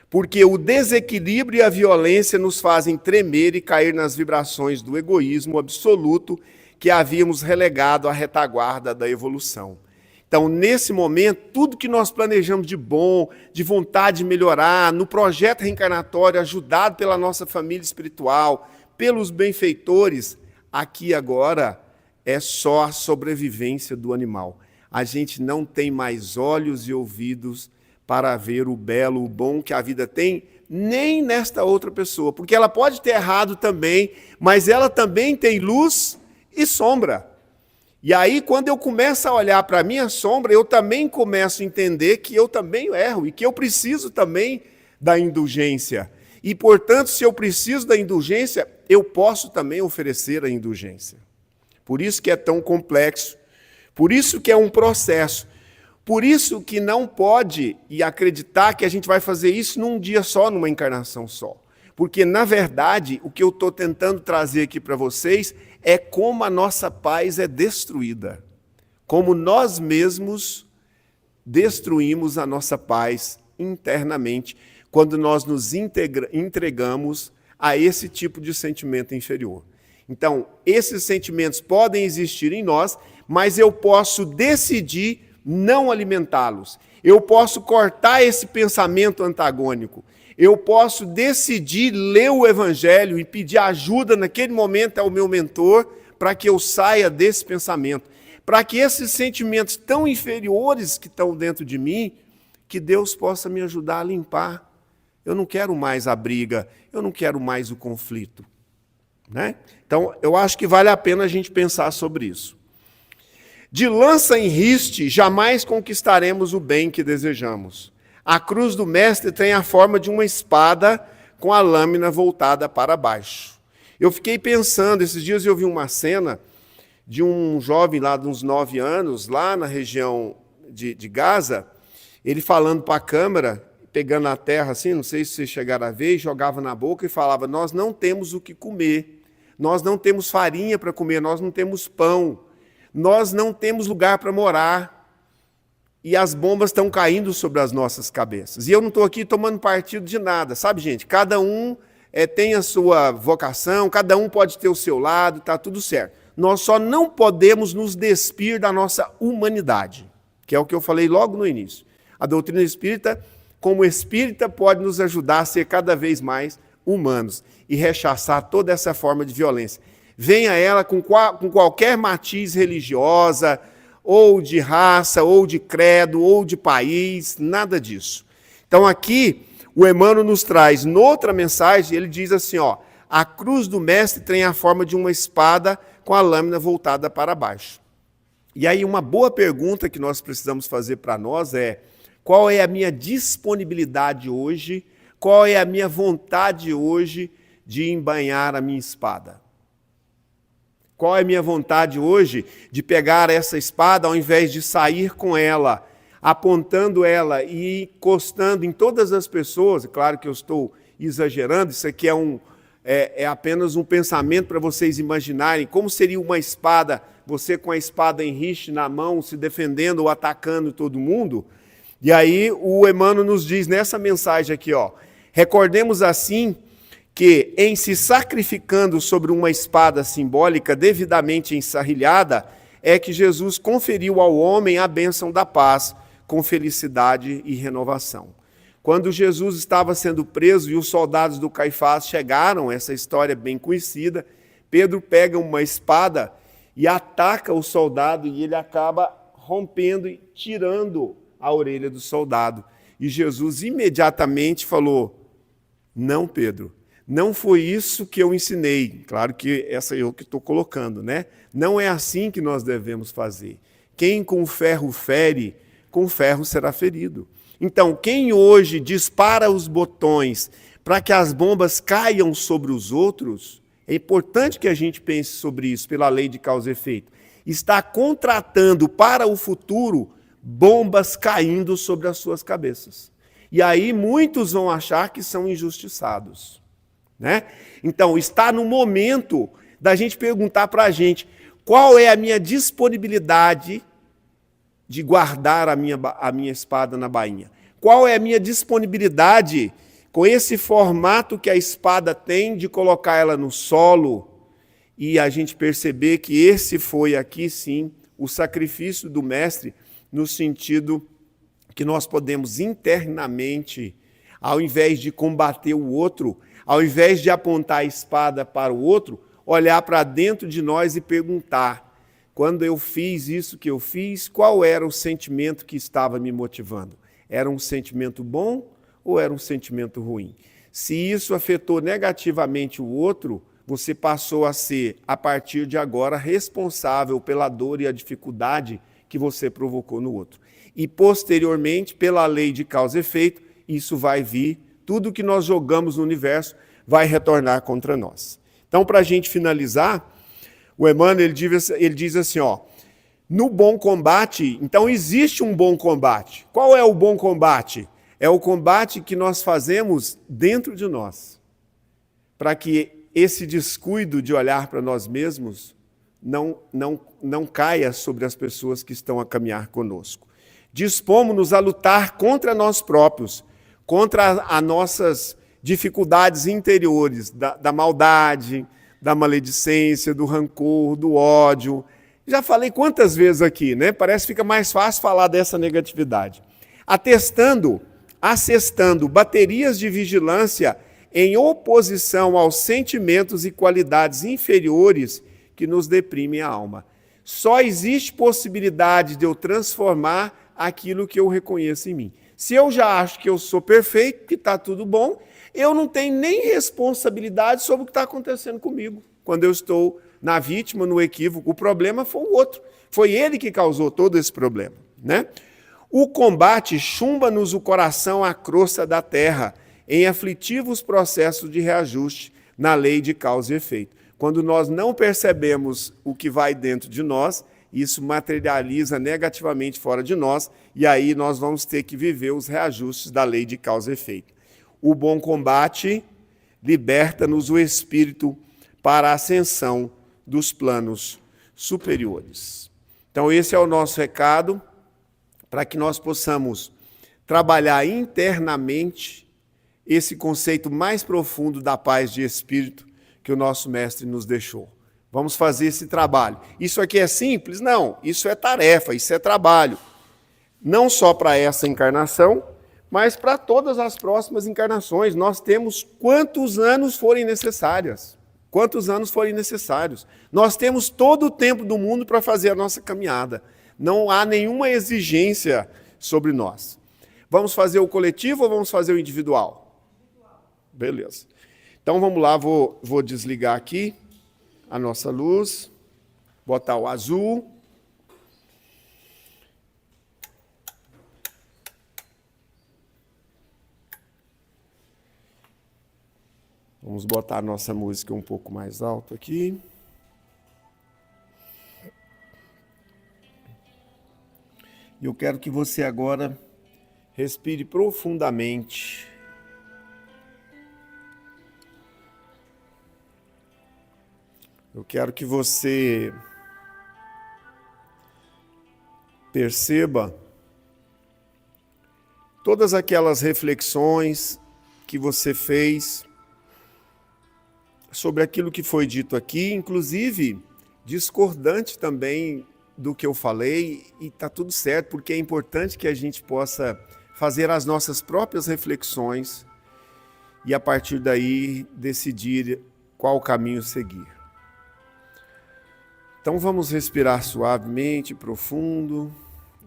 porque o desequilíbrio e a violência nos fazem tremer e cair nas vibrações do egoísmo absoluto que havíamos relegado à retaguarda da evolução. Então, nesse momento, tudo que nós planejamos de bom, de vontade de melhorar, no projeto reencarnatório, ajudado pela nossa família espiritual, pelos benfeitores, aqui agora é só a sobrevivência do animal. A gente não tem mais olhos e ouvidos para ver o belo, o bom que a vida tem, nem nesta outra pessoa, porque ela pode ter errado também, mas ela também tem luz e sombra. E aí, quando eu começo a olhar para a minha sombra, eu também começo a entender que eu também erro e que eu preciso também da indulgência. E, portanto, se eu preciso da indulgência, eu posso também oferecer a indulgência. Por isso que é tão complexo, por isso que é um processo. Por isso que não pode e acreditar que a gente vai fazer isso num dia só, numa encarnação só. Porque, na verdade, o que eu estou tentando trazer aqui para vocês é como a nossa paz é destruída. Como nós mesmos destruímos a nossa paz internamente quando nós nos entregamos a esse tipo de sentimento inferior. Então, esses sentimentos podem existir em nós, mas eu posso decidir não alimentá-los. Eu posso cortar esse pensamento antagônico. Eu posso decidir ler o Evangelho e pedir ajuda naquele momento ao meu mentor para que eu saia desse pensamento. Para que esses sentimentos tão inferiores que estão dentro de mim, que Deus possa me ajudar a limpar. Eu não quero mais a briga, eu não quero mais o conflito. Né? Então, eu acho que vale a pena a gente pensar sobre isso. De lança em riste, jamais conquistaremos o bem que desejamos. A cruz do Mestre tem a forma de uma espada com a lâmina voltada para baixo. Eu fiquei pensando, esses dias eu vi uma cena de um jovem lá de uns 9 anos, lá na região de Gaza, ele falando para a câmera, pegando a terra assim, não sei se vocês chegaram a ver, jogava na boca e falava: nós não temos o que comer, nós não temos farinha para comer, nós não temos pão, nós não temos lugar para morar. E as bombas estão caindo sobre as nossas cabeças. E eu não estou aqui tomando partido de nada, sabe, gente? Cada um tem a sua vocação, cada um pode ter o seu lado, está tudo certo. Nós só não podemos nos despir da nossa humanidade, que é o que eu falei logo no início. A doutrina espírita, como espírita, pode nos ajudar a ser cada vez mais humanos e rechaçar toda essa forma de violência. Venha ela com qualquer matiz religiosa, ou de raça, ou de credo, ou de país, nada disso. Então aqui, o Emmanuel nos traz, noutra mensagem, ele diz assim, a cruz do mestre tem a forma de uma espada com a lâmina voltada para baixo. E aí uma boa pergunta que nós precisamos fazer para nós é: qual é a minha disponibilidade hoje, qual é a minha vontade hoje de embainhar a minha espada? Qual é a minha vontade hoje de pegar essa espada ao invés de sair com ela, apontando ela e encostando em todas as pessoas? Claro que eu estou exagerando, isso aqui é apenas um pensamento para vocês imaginarem como seria uma espada, você com a espada em riste na mão, se defendendo ou atacando todo mundo. E aí o Emmanuel nos diz nessa mensagem aqui, recordemos assim que, em se sacrificando sobre uma espada simbólica devidamente ensarrilhada, é que Jesus conferiu ao homem a bênção da paz, com felicidade e renovação. Quando Jesus estava sendo preso e os soldados do Caifás chegaram, essa história é bem conhecida, Pedro pega uma espada e ataca o soldado e ele acaba rompendo e tirando a orelha do soldado. E Jesus imediatamente falou: não, Pedro, não foi isso que eu ensinei. Claro que essa eu que estou colocando, né? Não é assim que nós devemos fazer. Quem com ferro fere, com ferro será ferido. Então, quem hoje dispara os botões para que as bombas caiam sobre os outros, é importante que a gente pense sobre isso, pela lei de causa e efeito, está contratando para o futuro bombas caindo sobre as suas cabeças. E aí muitos vão achar que são injustiçados. Né? Então, está no momento da gente perguntar para a gente qual é a minha disponibilidade de guardar a minha espada na bainha. Qual é a minha disponibilidade, com esse formato que a espada tem, de colocar ela no solo e a gente perceber que esse foi aqui, sim, o sacrifício do mestre, no sentido que nós podemos internamente, ao invés de combater o outro, ao invés de apontar a espada para o outro, olhar para dentro de nós e perguntar: quando eu fiz isso que eu fiz, qual era o sentimento que estava me motivando? Era um sentimento bom ou era um sentimento ruim? Se isso afetou negativamente o outro, você passou a ser, a partir de agora, responsável pela dor e a dificuldade que você provocou no outro. E, posteriormente, pela lei de causa e efeito, isso vai vir, tudo que nós jogamos no universo vai retornar contra nós. Então, para a gente finalizar, o Emmanuel ele diz assim, no bom combate, então existe um bom combate. Qual é o bom combate? É o combate que nós fazemos dentro de nós, para que esse descuido de olhar para nós mesmos não caia sobre as pessoas que estão a caminhar conosco. Dispomos-nos a lutar contra nós próprios, contra as nossas dificuldades interiores, da maldade, da maledicência, do rancor, do ódio. Já falei quantas vezes aqui, né? Parece que fica mais fácil falar dessa negatividade. Assestando baterias de vigilância em oposição aos sentimentos e qualidades inferiores que nos deprimem a alma. Só existe possibilidade de eu transformar aquilo que eu reconheço em mim. Se eu já acho que eu sou perfeito, que está tudo bom, eu não tenho nem responsabilidade sobre o que está acontecendo comigo. Quando eu estou na vítima, no equívoco, o problema foi o outro. Foi ele que causou todo esse problema. Né? O combate chumba-nos o coração à crosta da terra, em aflitivos processos de reajuste na lei de causa e efeito. Quando nós não percebemos o que vai dentro de nós, isso materializa negativamente fora de nós, e aí nós vamos ter que viver os reajustes da lei de causa e efeito. O bom combate liberta-nos o espírito para a ascensão dos planos superiores. Então, esse é o nosso recado, para que nós possamos trabalhar internamente esse conceito mais profundo da paz de espírito que o nosso mestre nos deixou. Vamos fazer esse trabalho. Isso aqui é simples? Não, isso é tarefa, isso é trabalho. Não só para essa encarnação, mas para todas as próximas encarnações. Nós temos quantos anos forem necessários. Quantos anos forem necessários. Nós temos todo o tempo do mundo para fazer a nossa caminhada. Não há nenhuma exigência sobre nós. Vamos fazer o coletivo ou vamos fazer o individual? Beleza. Então vamos lá, vou desligar aqui a nossa luz, botar o azul. Vamos botar a nossa música um pouco mais alto aqui. E eu quero que você agora respire profundamente. Eu quero que você perceba todas aquelas reflexões que você fez sobre aquilo que foi dito aqui, inclusive discordante também do que eu falei, e está tudo certo, porque é importante que a gente possa fazer as nossas próprias reflexões e, a partir daí, decidir qual caminho seguir. Então vamos respirar suavemente, profundo,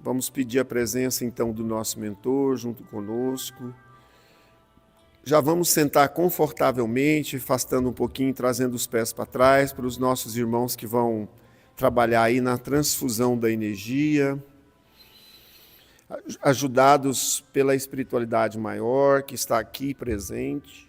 vamos pedir a presença então do nosso mentor junto conosco. Já vamos sentar confortavelmente, afastando um pouquinho, trazendo os pés para trás para os nossos irmãos que vão trabalhar aí na transfusão da energia, ajudados pela espiritualidade maior que está aqui presente.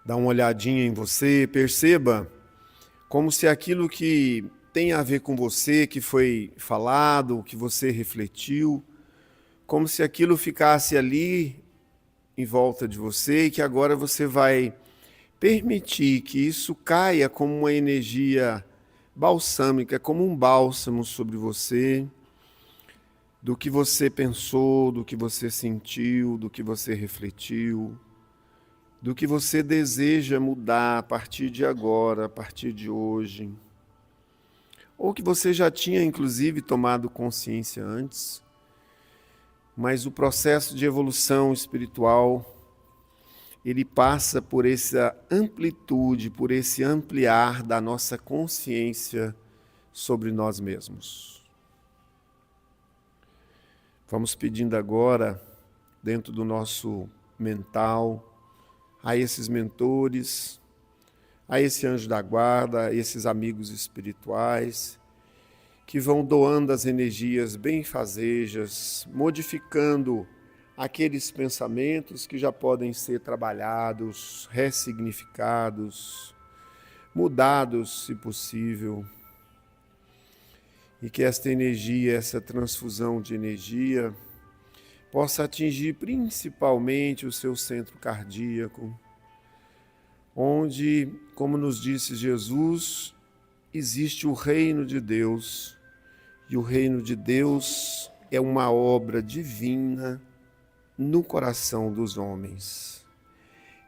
Dá uma olhadinha em você, perceba como se aquilo que tem a ver com você, que foi falado, que você refletiu, como se aquilo ficasse ali em volta de você e que agora você vai permitir que isso caia como uma energia balsâmica, como um bálsamo sobre você, do que você pensou, do que você sentiu, do que você refletiu, do que você deseja mudar a partir de agora, a partir de hoje, ou que você já tinha inclusive tomado consciência antes, mas o processo de evolução espiritual, ele passa por essa amplitude, por esse ampliar da nossa consciência sobre nós mesmos. Vamos pedindo agora, dentro do nosso mental, a esses mentores, a esse anjo da guarda, a esses amigos espirituais, que vão doando as energias benfazejas, modificando aqueles pensamentos que já podem ser trabalhados, ressignificados, mudados, se possível, e que esta energia, essa transfusão de energia, possa atingir principalmente o seu centro cardíaco, onde, como nos disse Jesus, existe o reino de Deus, e o reino de Deus é uma obra divina no coração dos homens.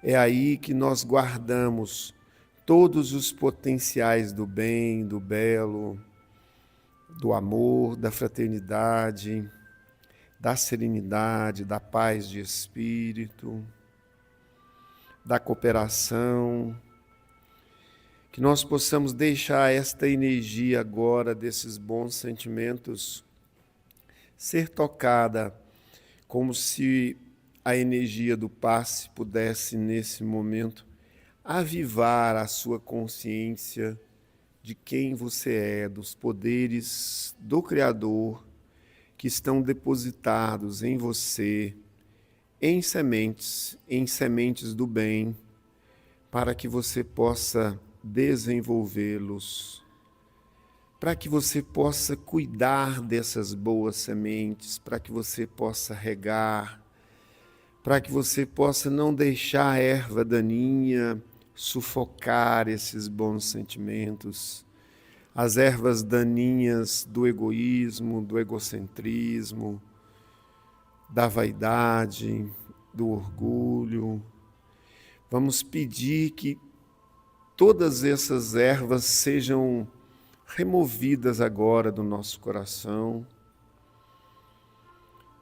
É aí que nós guardamos todos os potenciais do bem, do belo, do amor, da fraternidade, da serenidade, da paz de espírito, da cooperação, que nós possamos deixar esta energia agora desses bons sentimentos ser tocada como se a energia do passe pudesse nesse momento avivar a sua consciência de quem você é, dos poderes do Criador que estão depositados em você em sementes do bem, para que você possa desenvolvê-los, para que você possa cuidar dessas boas sementes, para que você possa regar, para que você possa não deixar a erva daninha sufocar esses bons sentimentos, as ervas daninhas do egoísmo, do egocentrismo, da vaidade, do orgulho. Vamos pedir que todas essas ervas sejam removidas agora do nosso coração,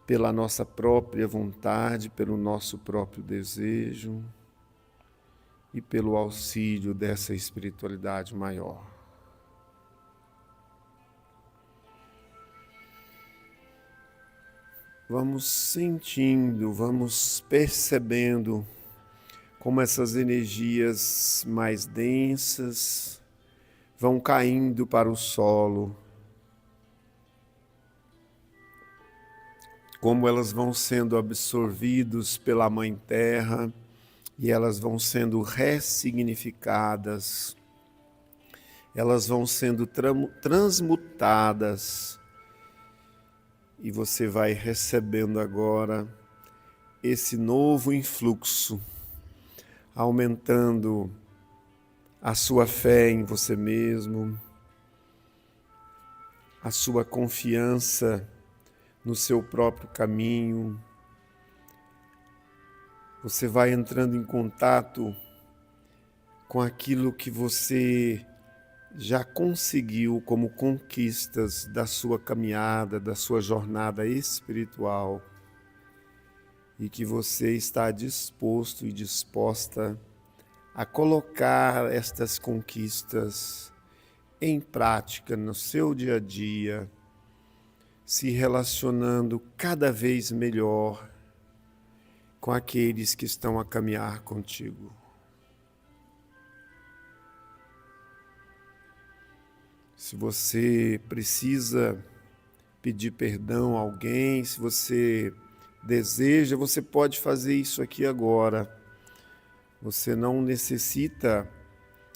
pela nossa própria vontade, pelo nosso próprio desejo e pelo auxílio dessa espiritualidade maior. Vamos sentindo, vamos percebendo como essas energias mais densas vão caindo para o solo, como elas vão sendo absorvidas pela Mãe Terra e elas vão sendo ressignificadas, elas vão sendo transmutadas, e você vai recebendo agora esse novo influxo, aumentando a sua fé em você mesmo, a sua confiança no seu próprio caminho. Você vai entrando em contato com aquilo que você já conseguiu como conquistas da sua caminhada, da sua jornada espiritual, e que você está disposto e disposta a colocar estas conquistas em prática no seu dia a dia, se relacionando cada vez melhor com aqueles que estão a caminhar contigo. Se você precisa pedir perdão a alguém, se você deseja, você pode fazer isso aqui agora. Você não necessita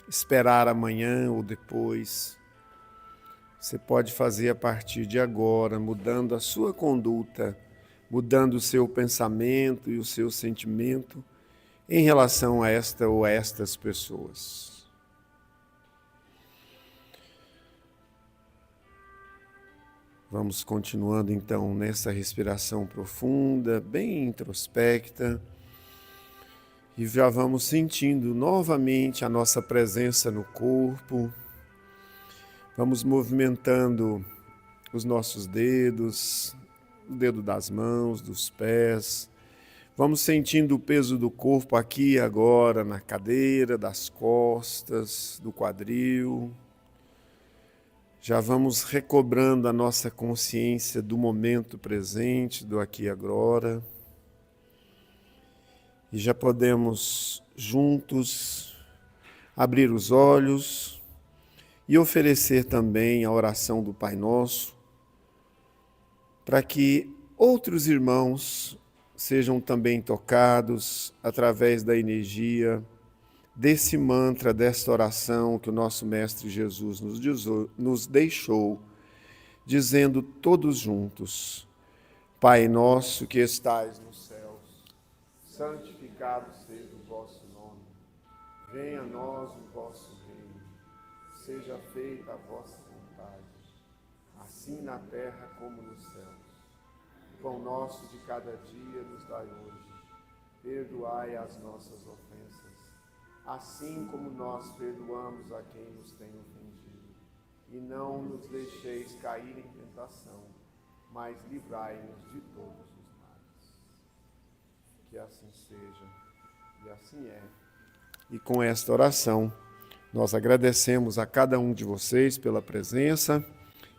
esperar amanhã ou depois. Você pode fazer a partir de agora, mudando a sua conduta, mudando o seu pensamento e o seu sentimento em relação a esta ou a estas pessoas. Vamos continuando então nessa respiração profunda, bem introspecta, e já vamos sentindo novamente a nossa presença no corpo. Vamos movimentando os nossos dedos, o dedo das mãos, dos pés. Vamos sentindo o peso do corpo aqui e agora na cadeira, das costas, do quadril. Já vamos recobrando a nossa consciência do momento presente, do aqui e agora. E já podemos juntos abrir os olhos e oferecer também a oração do Pai Nosso, para que outros irmãos sejam também tocados através da energia desse mantra, desta oração que o nosso Mestre Jesus nos deixou, dizendo todos juntos: Pai nosso que estais nos céus, santificado seja o vosso nome. Venha a nós o vosso reino. Seja feita a vossa vontade, assim na terra como nos céus. O pão nosso de cada dia nos dai hoje. Perdoai as nossas ofensas, assim como nós perdoamos a quem nos tem ofendido. E não nos deixeis cair em tentação, mas livrai-nos de todos os males. Que assim seja, e assim é. E com esta oração, nós agradecemos a cada um de vocês pela presença,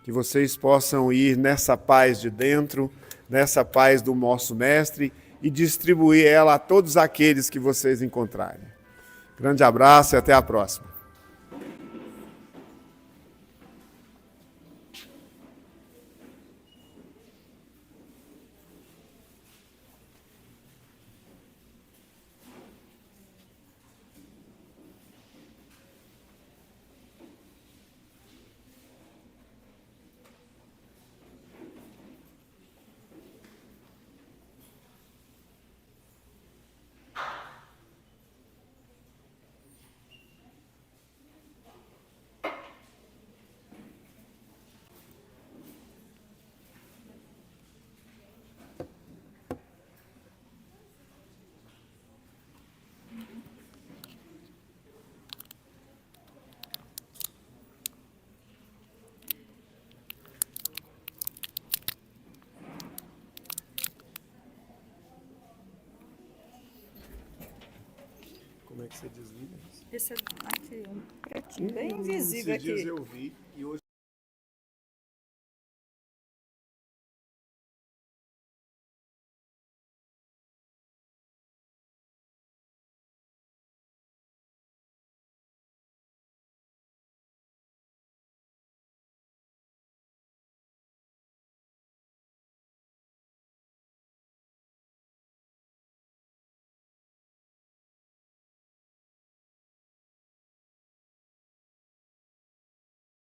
que vocês possam ir nessa paz de dentro, nessa paz do nosso Mestre, e distribuir ela a todos aqueles que vocês encontrarem. Grande abraço e até a próxima. Como é que você desliga isso? Esse aqui, um pretinho bem invisível Esses dias aqui. eu vi e hoje